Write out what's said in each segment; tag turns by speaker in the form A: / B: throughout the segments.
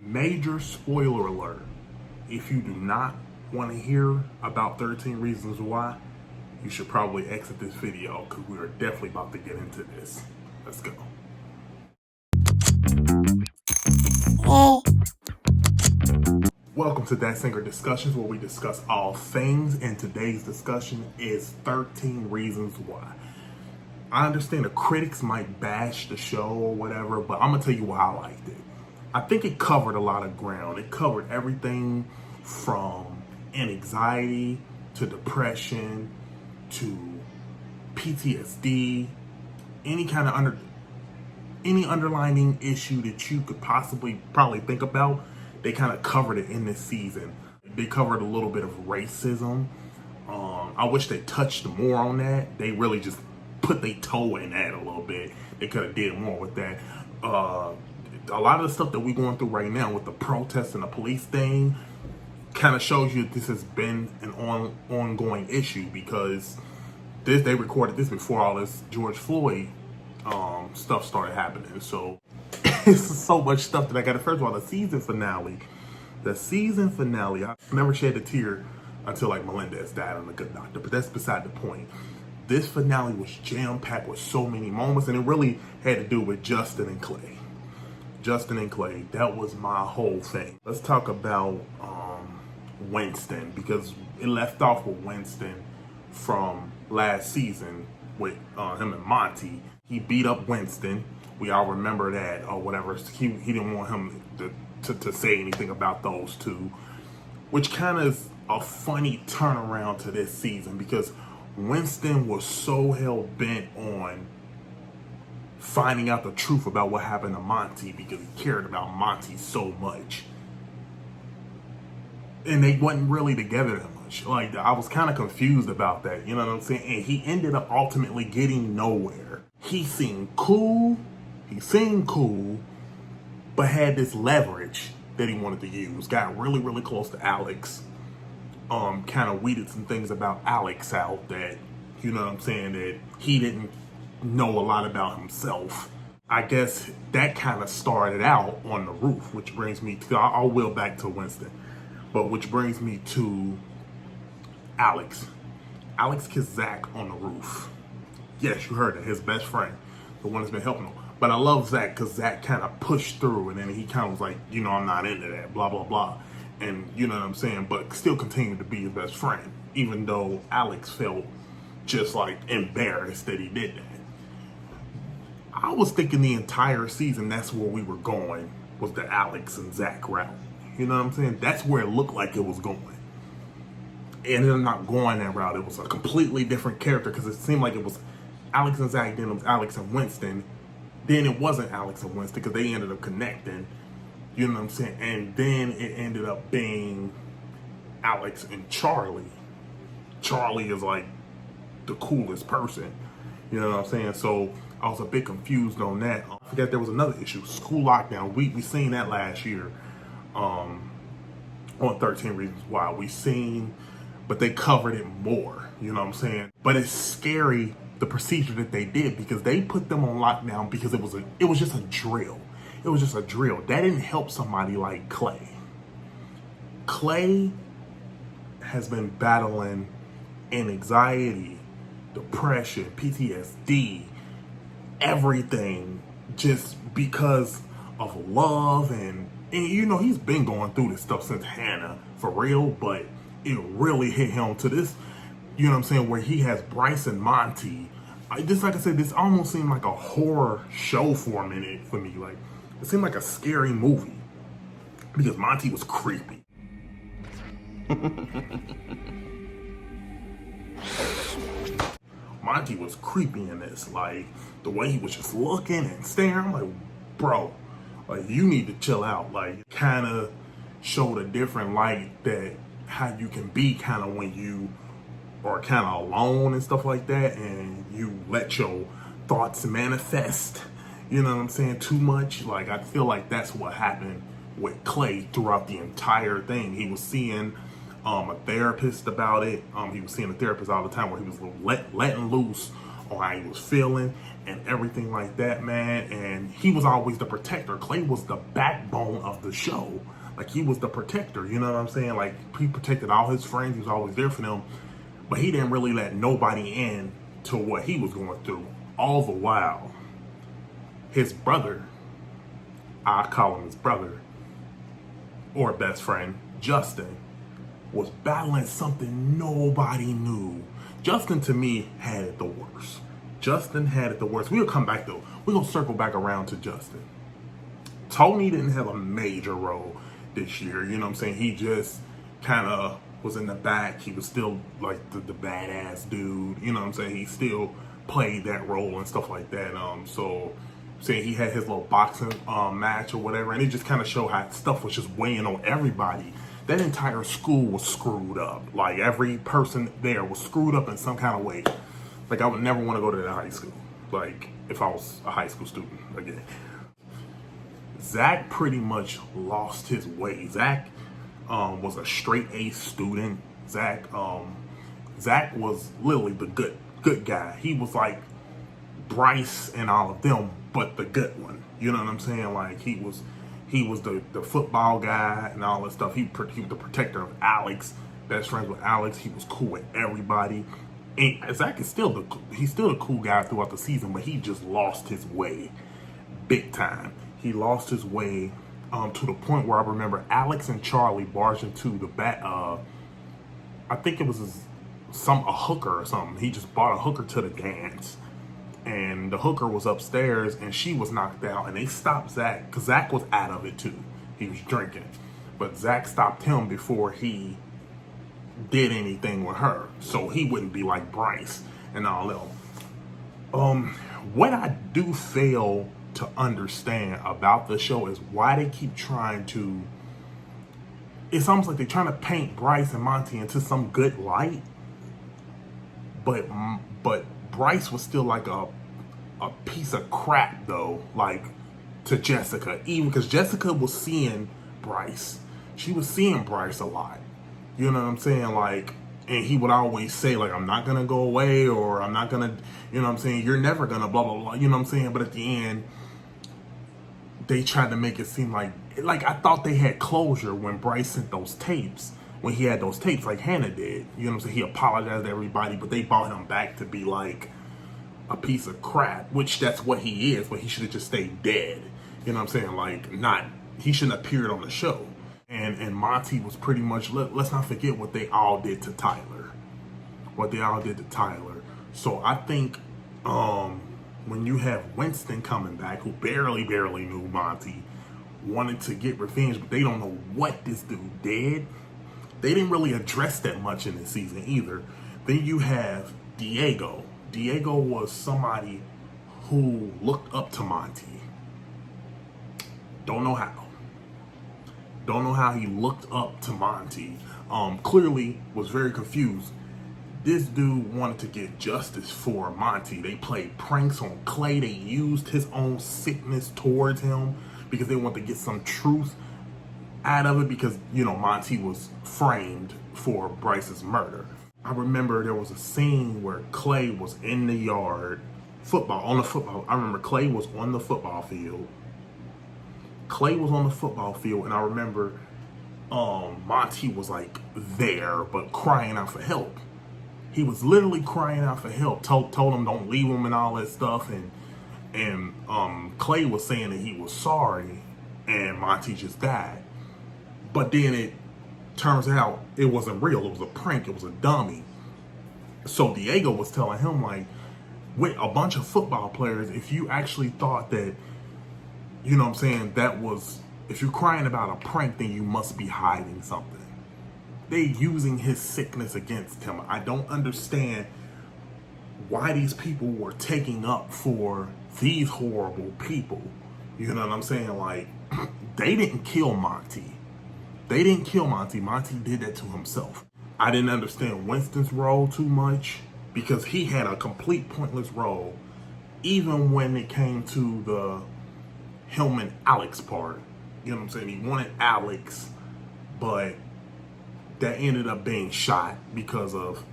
A: Major spoiler alert. If you do not want to hear about 13 Reasons Why, you should probably exit this video because we are definitely about to get into this. Let's go. Welcome to That Singer Discussions, where we discuss all things, and today's discussion is 13 Reasons Why. I understand the critics might bash the show or whatever, but I'm going to tell you why I liked it. I think it covered a lot of ground. It covered everything from anxiety to depression to PTSD, any kind of any underlying issue that you could probably think about. They kind of covered it in this season. They covered a little bit of racism. I wish they touched more on that. They really just put their toe in that a little bit. They could have did more with that. A lot of the stuff that we're going through right now with the protests and the police thing kind of shows you that this has been an ongoing issue, because they recorded this before all this George Floyd stuff started happening. So it's so much stuff that I got to, first of all, the season finale, I never shed a tear until like Melendez died on The Good Doctor, but that's beside the point. This finale was jam-packed with so many moments, and it really had to do with Justin and Clay. That was my whole thing. Let's talk about Winston, because it left off with Winston from last season with him and Monty. He beat up Winston. We all remember that or whatever. He didn't want him to say anything about those two, which kind of is a funny turnaround to this season, because Winston was so hell-bent on finding out the truth about what happened to Monty because he cared about Monty so much. And they wasn't really together that much. Like, I was kind of confused about that, you know what I'm saying? And he ended up ultimately getting nowhere. He seemed cool, but had this leverage that he wanted to use. Got really, really close to Alex. Kind of weeded some things about Alex out that, you know what I'm saying, that he didn't know a lot about himself. I guess that kind of started out on the roof, which brings me to, I'll wheel back to Winston, but which brings me to Alex. Alex kissed Zach on the roof. Yes, you heard it, his best friend, the one that's been helping him. But I love Zach because Zach kind of pushed through, and then he kind of was like, you know, I'm not into that, blah, blah, blah. And you know what I'm saying? But still continued to be his best friend, even though Alex felt just like embarrassed that he did that. I was thinking the entire season that's where we were going, was the Alex and Zach route. You know what I'm saying? That's where it looked like it was going. And they're not going that route. It was a completely different character, because it seemed like it was Alex and Zach, then it was Alex and Winston. Then it wasn't Alex and Winston because they ended up connecting. You know what I'm saying? And then it ended up being Alex and Charlie. Charlie is like the coolest person. You know what I'm saying? So I was a bit confused on that. I forgot there was another issue, school lockdown. We seen that last year on 13 Reasons Why. We seen, but they covered it more. You know what I'm saying? But it's scary, the procedure that they did, because they put them on lockdown because it was just a drill. It was just a drill. That didn't help somebody like Clay. Clay has been battling anxiety, depression, PTSD, everything, just because of love. And you know, he's been going through this stuff since Hannah, for real, but it really hit him to this, you know what I'm saying, where he has Bryce and Monty. Just like I said, this almost seemed like a horror show for a minute for me. Like, it seemed like a scary movie because Monty was creepy. Monty was creepy in this. Like, the way he was just looking and staring, I'm like, bro, like, you need to chill out. Like, kind of showed a different light that how you can be kind of when you are kind of alone and stuff like that, and you let your thoughts manifest, you know what I'm saying, too much. Like, I feel like that's what happened with Clay throughout the entire thing. He was seeing a therapist about it. He was seeing a therapist all the time where he was letting loose on how he was feeling and everything like that, man. And he was always the protector. Clay was the backbone of the show. Like, he was the protector, you know what I'm saying? Like, he protected all his friends. He was always there for them. But he didn't really let nobody in to what he was going through. All the while, his brother, I call him his brother, or best friend, Justin, was battling something nobody knew. Justin, to me, had it the worst. Justin had it the worst. We'll come back, though. We're going to circle back around to Justin. Tony didn't have a major role this year. You know what I'm saying? He just kind of was in the back. He was still like the badass dude. You know what I'm saying? He still played that role and stuff like that. So saying he had his little boxing match or whatever, and it just kind of showed how stuff was just weighing on everybody. That entire school was screwed up. Like, every person there was screwed up in some kind of way. Like, I would never want to go to that high school. Like, if I was a high school student again. Zach pretty much lost his way. Zach was a straight A student. Zach was literally the good guy. He was like Bryce and all of them, but the good one. You know what I'm saying? Like, he was the football guy and all that stuff. He was the protector of Alex. Best friends with Alex. He was cool with everybody. And Zach is still the cool guy throughout the season, but he just lost his way big time. He lost his way to the point where I remember Alex and Charlie barged into the back. I think it was a hooker or something. He just bought a hooker to the dance, and the hooker was upstairs and she was knocked out, and they stopped Zach because Zach was out of it too. He was drinking, but Zach stopped him before he did anything with her, so he wouldn't be like Bryce and all that. What I do fail to understand about the show is why they keep trying to, it's almost like they're trying to paint Bryce and Monty into some good light, but Bryce was still like a piece of crap though, like, to Jessica, even because Jessica was seeing Bryce. She was seeing Bryce a lot. You know what I'm saying? Like, and he would always say, like, I'm not gonna go away, or I'm not gonna, you know what I'm saying, you're never gonna blah blah blah, you know what I'm saying? But at the end, they tried to make it seem like I thought they had closure when Bryce sent those tapes, when he had those tapes, like Hannah did. You know what I'm saying? He apologized to everybody, but they brought him back to be like a piece of crap, which that's what he is, but he should have just stayed dead. You know what I'm saying? Like, he shouldn't have appeared on the show. And Monty was pretty much, let's not forget what they all did to Tyler. So I think when you have Winston coming back, who barely knew Monty, wanted to get revenge, but they don't know what this dude did. They didn't really address that much in this season either. Then you have Diego. Diego was somebody who looked up to Monty. Don't know how. Don't know how he looked up to Monty. Clearly was very confused. This dude wanted to get justice for Monty. They played pranks on Clay. They used his own sickness towards him because they wanted to get some truth out of it, because, you know, Monty was framed for Bryce's murder. I remember there was a scene where Clay was in the yard, I remember Clay was on the football field. And I remember Monty was like there, but crying out for help. He was literally crying out for help. Told him don't leave him and all that stuff. And Clay was saying that he was sorry, and Monty just died. But then it turns out it wasn't real. It was a prank. It was a dummy. So Diego was telling him, like, with a bunch of football players, if you actually thought that, you know what I'm saying, if you're crying about a prank, then you must be hiding something. They're using his sickness against him. I don't understand why these people were taking up for these horrible people. You know what I'm saying? Like, they didn't kill Monty. Monty did that to himself. I didn't understand Winston's role too much, because he had a complete pointless role, even when it came to the him and Alex part. You know what I'm saying? He wanted Alex, but that ended up being shot because of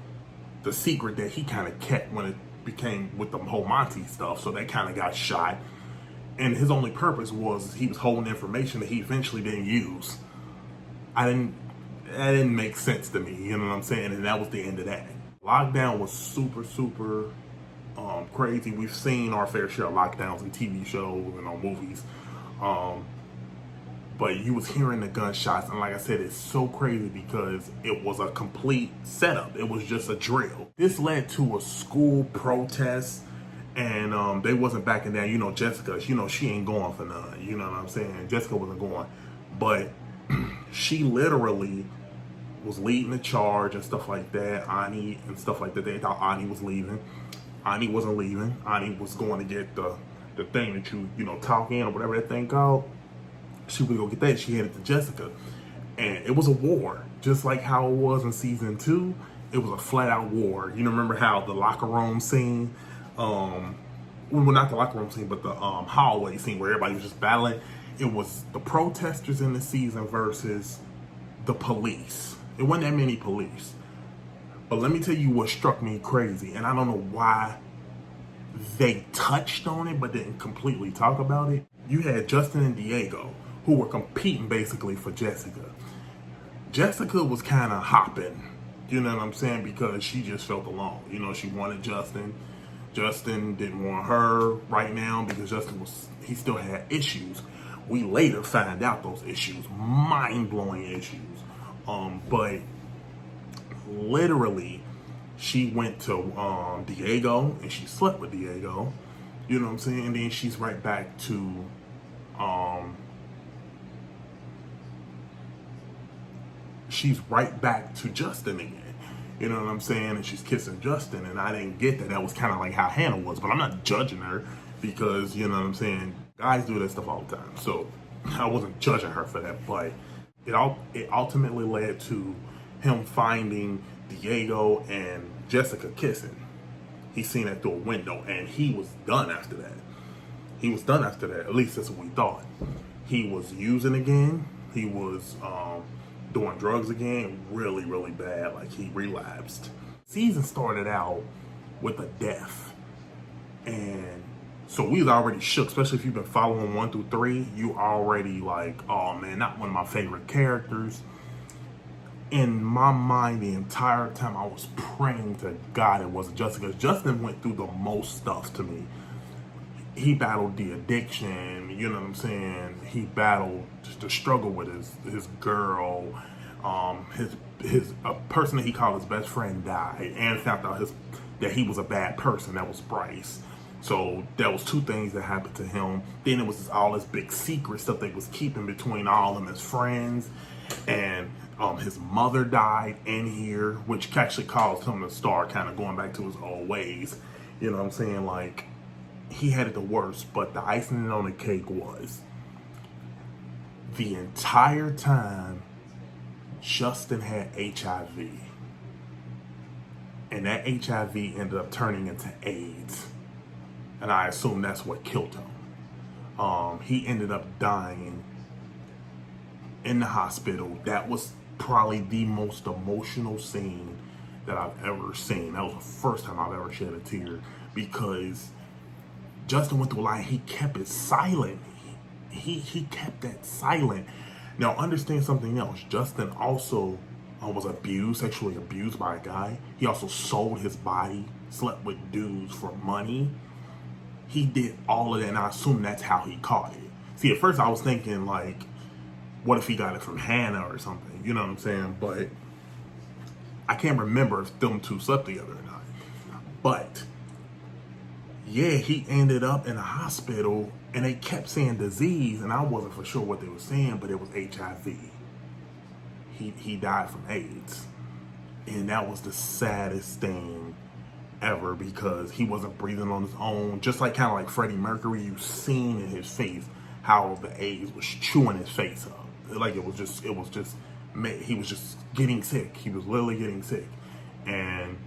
A: the secret that he kind of kept when became with the whole Monty stuff, so that kind of got shot. And his only purpose was he was holding information that he eventually didn't use. That didn't make sense to me, you know what I'm saying? And that was the end of that. Lockdown was super, super crazy. We've seen our fair share of lockdowns in TV shows and on movies. But you was hearing the gunshots, and like I said, it's so crazy because it was a complete setup. It was just a drill. This led to a school protest, and they wasn't backing down. You know, Jessica, you know, she ain't going for none. You know what I'm saying? Jessica wasn't going. But she literally was leading the charge and stuff like that. Ani and stuff like that. They thought Ani was leaving. Ani wasn't leaving. Ani was going to get the thing that you know, talk in or whatever that thing called. She would go get that. She handed it to Jessica. And it was a war. Just like how it was in season 2. It was a flat out war. You know, remember how the locker room scene, well, not the locker room scene, but the hallway scene where everybody was just battling. It was the protesters in the season versus the police. It wasn't that many police. But let me tell you what struck me crazy. And I don't know why they touched on it but didn't completely talk about it. You had Justin and Diego, who were competing basically for Jessica. Jessica was kind of hopping, you know what I'm saying, because she just felt alone. You know, she wanted Justin. Justin didn't want her right now because he still had issues. We later find out those issues, mind-blowing issues. But literally, she went to Diego and she slept with Diego. You know what I'm saying? And then she's right back to Justin again. You know what I'm saying? And she's kissing Justin, and I didn't get that. That was kind of like how Hannah was, but I'm not judging her because, you know what I'm saying, guys do that stuff all the time. So I wasn't judging her for that, but it ultimately led to him finding Diego and Jessica kissing. He seen that through a window, and he was done after that. He was done after that. At least that's what we thought. He was using again. He was doing drugs again, really, really bad. Like, he relapsed. Season started out with a death, and so we was already shook. Especially if you've been following 1 through 3, you already like, oh man, not one of my favorite characters. In my mind, the entire time I was praying to God it wasn't Justin, because Justin went through the most stuff to me. He battled the addiction, you know what I'm saying? He battled the struggle with his girl. A person that he called his best friend died, and found out that he was a bad person. That was Bryce. So that was 2 things that happened to him. Then it was all this big secret stuff they was keeping between all of them as friends. And his mother died in here, which actually caused him to start kind of going back to his old ways. You know what I'm saying? Like, he had it the worst, but the icing on the cake was the entire time Justin had HIV. And that HIV ended up turning into AIDS. And I assume that's what killed him. He ended up dying in the hospital. That was probably the most emotional scene that I've ever seen. That was the first time I've ever shed a tear, because Justin went through a lot. He kept it silent. He kept that silent. Now, understand something else. Justin also was sexually abused by a guy. He also sold his body, slept with dudes for money. He did all of that, and I assume that's how he caught it. See, at first I was thinking, like, what if he got it from Hannah or something? You know what I'm saying? But I can't remember if them 2 slept together or not. But yeah, he ended up in a hospital, and they kept saying disease, and I wasn't for sure what they were saying, but it was HIV. He died from AIDS. And that was the saddest thing ever, because he wasn't breathing on his own. Just like kind of like Freddie Mercury, you seen in his face how the AIDS was chewing his face up. Like, he was just getting sick. He was literally getting sick. And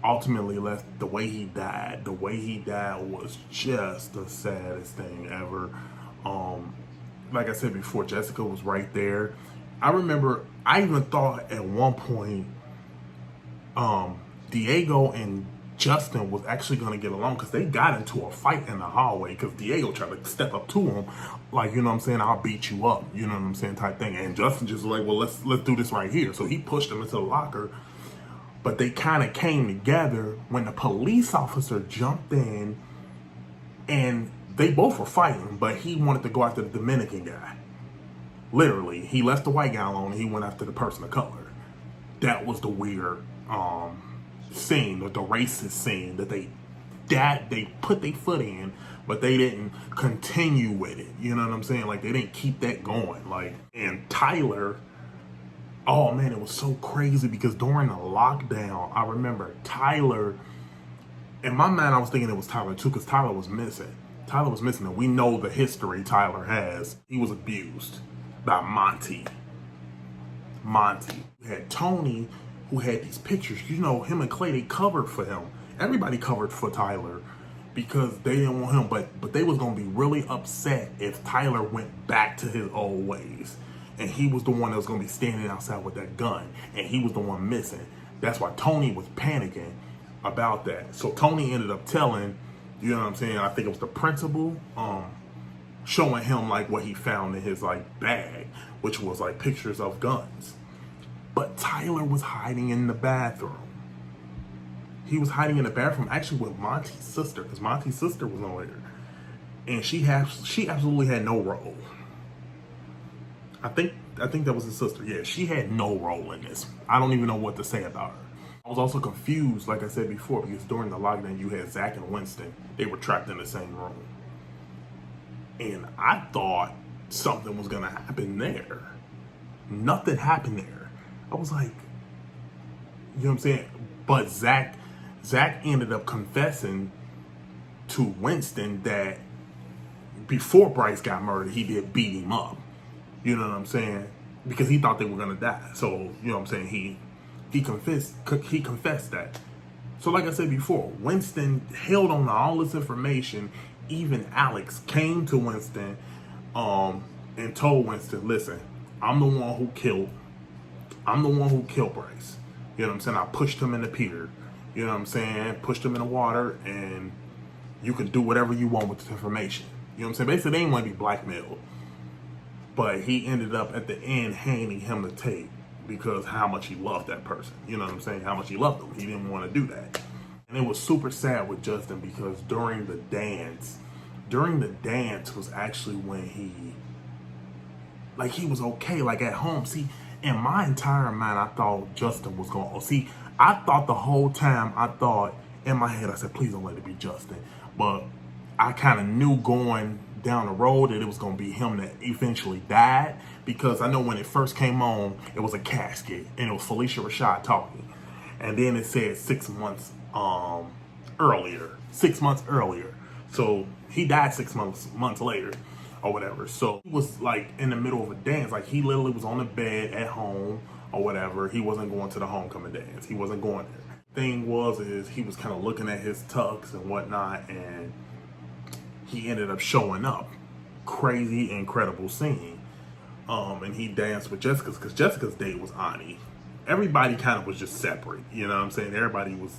A: ultimately left. The way he died was just the saddest thing ever. Like I said before, Jessica was right there. I remember I even thought at one point Diego and Justin was actually going to get along, because they got into a fight in the hallway, because Diego tried to step up to him like, you know what I'm saying, I'll beat you up, you know what I'm saying, type thing. And Justin just was like, well, let's do this right here. So he pushed him into the locker. But they kind of came together when the police officer jumped in, and they both were fighting, but he wanted to go after the Dominican guy. Literally, he left the white guy alone and he went after the person of color. That was the weird scene, or the racist scene that they put their foot in, but they didn't continue with it. You know what I'm saying? Like, they didn't keep that going. Like, and Tyler, oh man, it was so crazy, because during the lockdown, I remember Tyler, in my mind I was thinking it was Tyler too, because Tyler was missing. Tyler was missing, and we know the history Tyler has. He was abused by Monty. We had Tony, who had these pictures. You know, him and Clay, they covered for him. Everybody covered for Tyler because they didn't want him, but they was gonna be really upset if Tyler went back to his old ways. And he was the one that was gonna be standing outside with that gun, and he was the one missing. That's why Tony was panicking about that. So Tony ended up telling, you know what I'm saying, I think it was the principal, showing him like what he found in his like bag, which was like pictures of guns. But Tyler was hiding in the bathroom. He was hiding in the bathroom actually with Monty's sister, because Monty's sister was on there. And she absolutely had no role. I think that was his sister. Yeah, she had no role in this. I don't even know what to say about her. I was also confused, like I said before, because during the lockdown, you had Zach and Winston. They were trapped in the same room. And I thought something was going to happen there. Nothing happened there. I was like, you know what I'm saying? But Zach ended up confessing to Winston that before Bryce got murdered, he did beat him up. You know what I'm saying? Because he thought they were gonna die. So, you know what I'm saying? He confessed that. So like I said before, Winston held on to all this information. Even Alex came to Winston and told Winston, listen, I'm the one who killed Bryce. You know what I'm saying? I pushed him in the pier. You know what I'm saying? Pushed him in the water, and you can do whatever you want with this information. You know what I'm saying? Basically, they didn't want to be blackmailed. But he ended up at the end handing him the tape because how much he loved that person. You know what I'm saying? How much he loved him. He didn't want to do that. And it was super sad with Justin, because during the dance was actually when he was okay. Like at home, see, in my entire mind, I thought Justin was going to, see, I thought the whole time, in my head, I said, please don't let it be Justin. But I kind of knew going down the road that it was going to be him that eventually died, because I know when it first came on, it was a casket, and it was Felicia Rashad talking. And then it said 6 months earlier. 6 months earlier. So he died 6 months later or whatever. So he was like in the middle of a dance. Like he literally was on the bed at home or whatever. He wasn't going to the homecoming dance. He wasn't going there. Thing is he was kind of looking at his tux and whatnot, and he ended up showing up. Crazy, incredible scene. And he danced with Jessica's, because Jessica's date was Ani. Everybody kind of was just separate. You know what I'm saying? Everybody was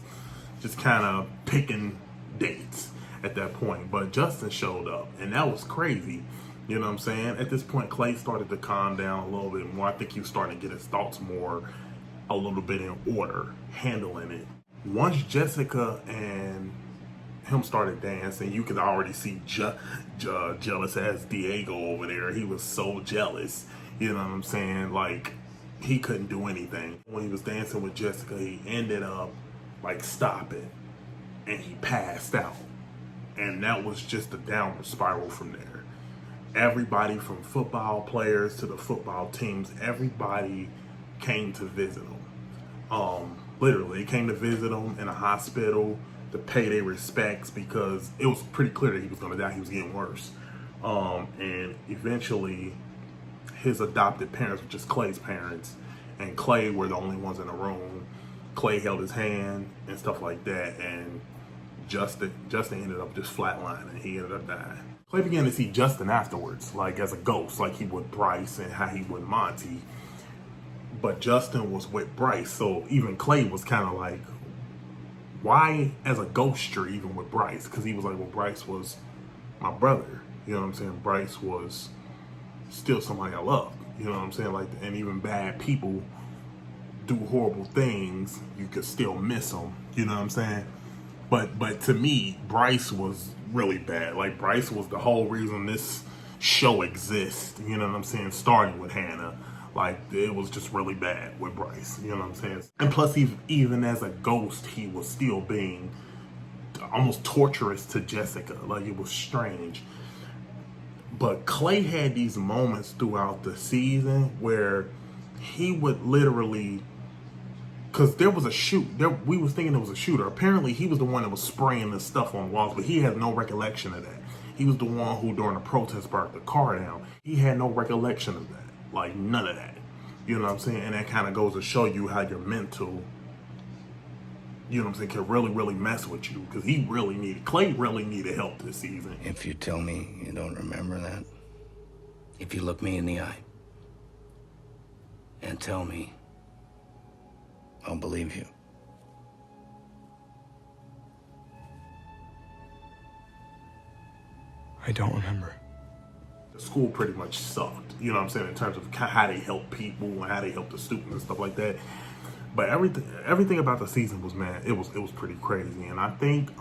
A: just kind of picking dates at that point. But Justin showed up, and that was crazy. You know what I'm saying? At this point, Clay started to calm down a little bit more. I think he was starting to get his thoughts a little bit in order, handling it. Once Jessica and him started dancing, you could already see jealous as Diego over there. He was so jealous. You know what I'm saying? Like, he couldn't do anything. When he was dancing with Jessica, he ended up like stopping, and he passed out. And that was just a downward spiral from there. Everybody from football players to the football teams, everybody came to visit him. Literally, came to visit him in a hospital to pay their respects, because it was pretty clear that he was going to die. He was getting worse. And eventually, his adopted parents, which is Clay's parents, and Clay were the only ones in the room. Clay held his hand and stuff like that, and Justin ended up just flatlining. He ended up dying. Clay began to see Justin afterwards, like as a ghost, like he would Bryce and how he would Monty. But Justin was with Bryce, so even Clay was kind of like, why as a ghoster even with Bryce? Because he was like, well, Bryce was my brother. You know what I'm saying? Bryce was still somebody I loved. You know what I'm saying? Like, and even bad people do horrible things, you could still miss them. You know what I'm saying? But to me, Bryce was really bad. Like, Bryce was the whole reason this show exists. You know what I'm saying? Starting with Hannah. Like, it was just really bad with Bryce. You know what I'm saying? And plus, even as a ghost, he was still being almost torturous to Jessica. Like, it was strange. But Clay had these moments throughout the season where he would literally, because there was a shoot. We was thinking it was a shooter. Apparently, he was the one that was spraying this stuff on walls, but he has no recollection of that. He was the one who, during the protest, brought the car down. He had no recollection of that. Like, none of that. You know what I'm saying? And that kind of goes to show you how your mental, you know what I'm saying, can really, really mess with you. Because Clay really needed help this season.
B: If you tell me you don't remember that, if you look me in the eye and tell me, I'll believe you.
C: I don't remember.
A: The school pretty much sucked, you know what I'm saying, in terms of how they help people and how they help the students and stuff like that. But everything about the season was, man, it was pretty crazy. And I think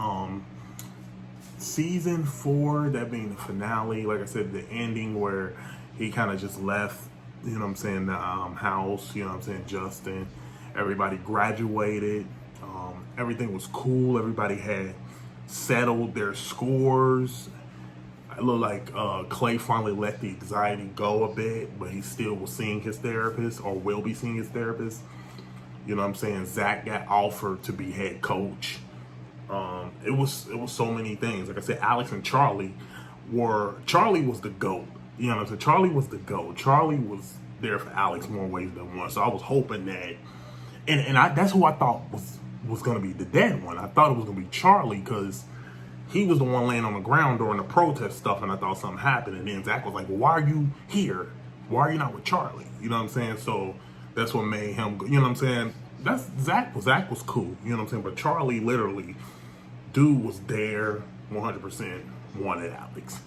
A: season 4, that being the finale, like I said, the ending where he kind of just left, you know what I'm saying, the house, you know what I'm saying, Justin, everybody graduated, everything was cool, everybody had settled their scores. It looked like Clay finally let the anxiety go a bit, but he still was seeing his therapist, or will be seeing his therapist. You know what I'm saying? Zach got offered to be head coach. It was so many things. Like I said, Alex and Charlie was the GOAT. You know what I'm saying? Charlie was the GOAT. Charlie was there for Alex more ways than one. So I was hoping that, and that's who I thought was going to be the dead one. I thought it was going to be Charlie, because he was the one laying on the ground during the protest stuff, and I thought something happened. And then Zach was like, well, why are you here? Why are you not with Charlie? You know what I'm saying? So that's what made him go. You know what I'm saying? Zach was cool. You know what I'm saying? But Charlie, literally, dude was there 100% wanted Alex.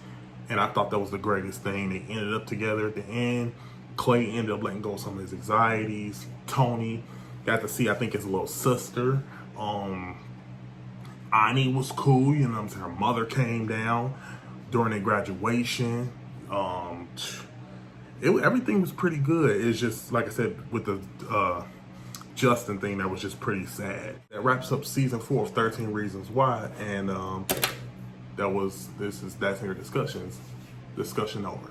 A: And I thought that was the greatest thing. They ended up together at the end. Clay ended up letting go of some of his anxieties. Tony got to see, I think, his little sister. Ani was cool, you know what I'm saying? Her mother came down during their graduation. Everything was pretty good. It's just, like I said, with the Justin thing, that was just pretty sad. That wraps up season 4 of 13 Reasons Why, and this is That Singer Discussion over.